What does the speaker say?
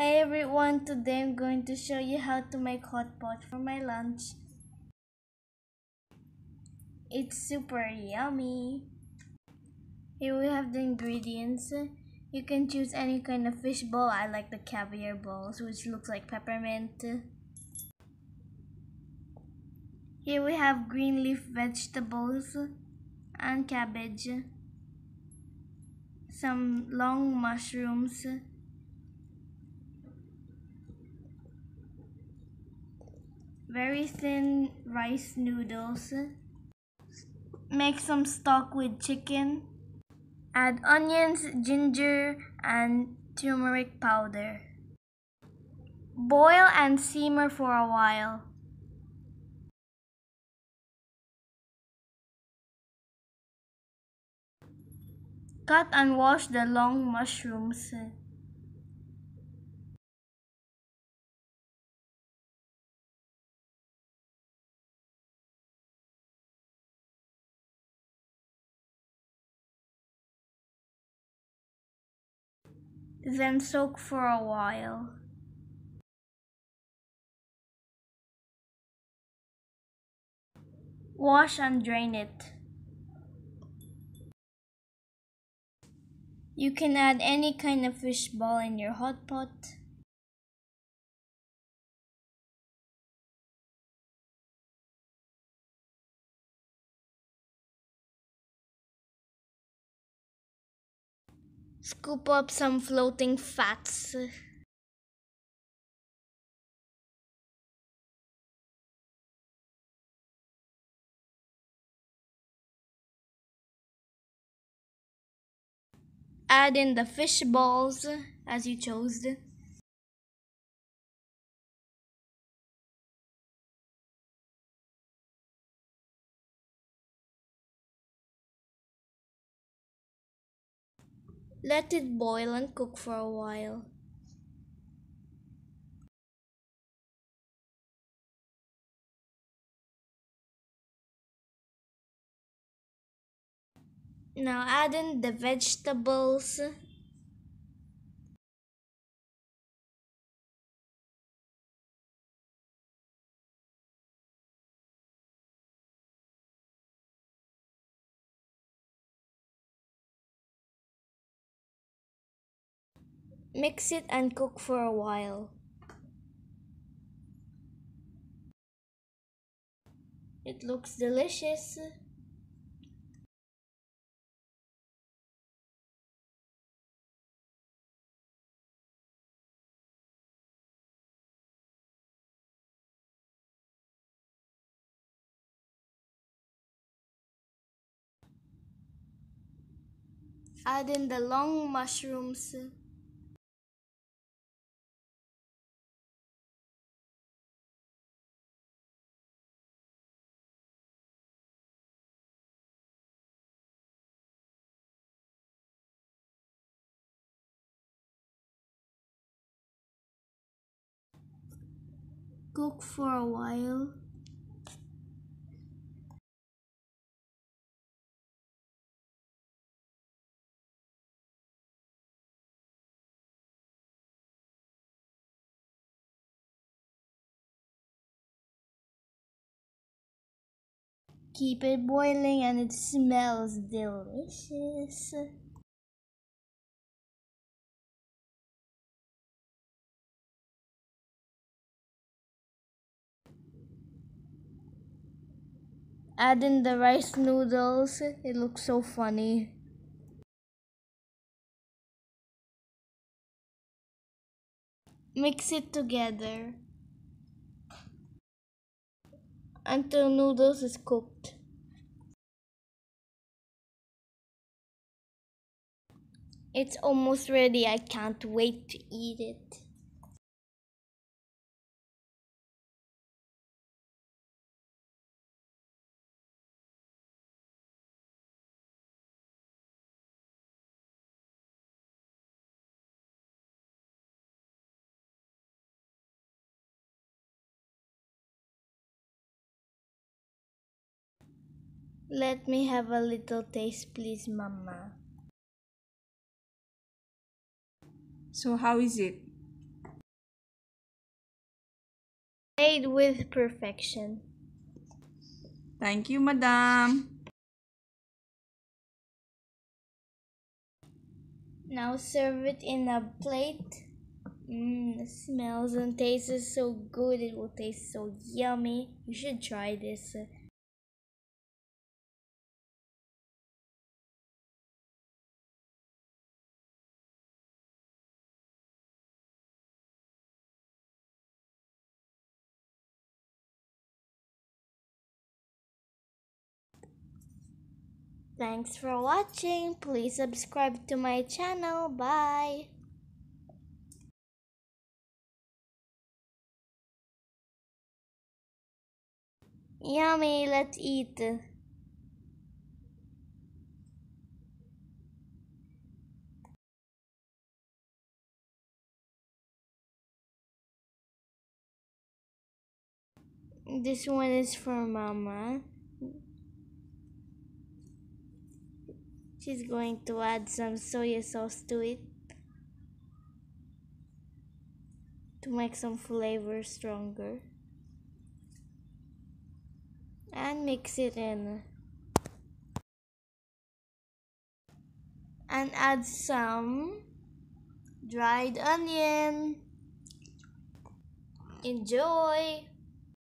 Hi everyone, today I'm going to show you how to make hot pot for my lunch. It's super yummy. Here we have the ingredients. You can choose any kind of fish ball. I like the caviar balls, which looks like peppermint. Here we have green leaf vegetables and cabbage, some long mushrooms, very thin rice noodles. Make some stock with chicken. Add onions, ginger, and turmeric powder. Boil and simmer for a while. Cut and wash the long mushrooms. Then soak for a while. Wash and drain it. You can add any kind of fish ball in your hot pot. Scoop up some floating fats. Add in the fish balls as you chose. Let it boil and cook for a while. Now add in the vegetables. Mix it and cook for a while. It looks delicious. Add in the long mushrooms. Cook for a while. Keep it boiling and it smells delicious. Add in the rice noodles. It looks so funny. Mix it together until noodles is cooked. It's almost ready. I can't wait to eat it. Let me have a little taste, please, Mama. So how is it? Made with perfection. Thank you, Madam. Now serve it in a plate. It smells and tastes so good. It will taste so yummy. You should try this. Thanks for watching. Please subscribe to my channel. Bye. Yummy, let's eat. This one is for Mama. She's going to add some soya sauce to it to make some flavor stronger. And mix it in. And add some dried onion. Enjoy!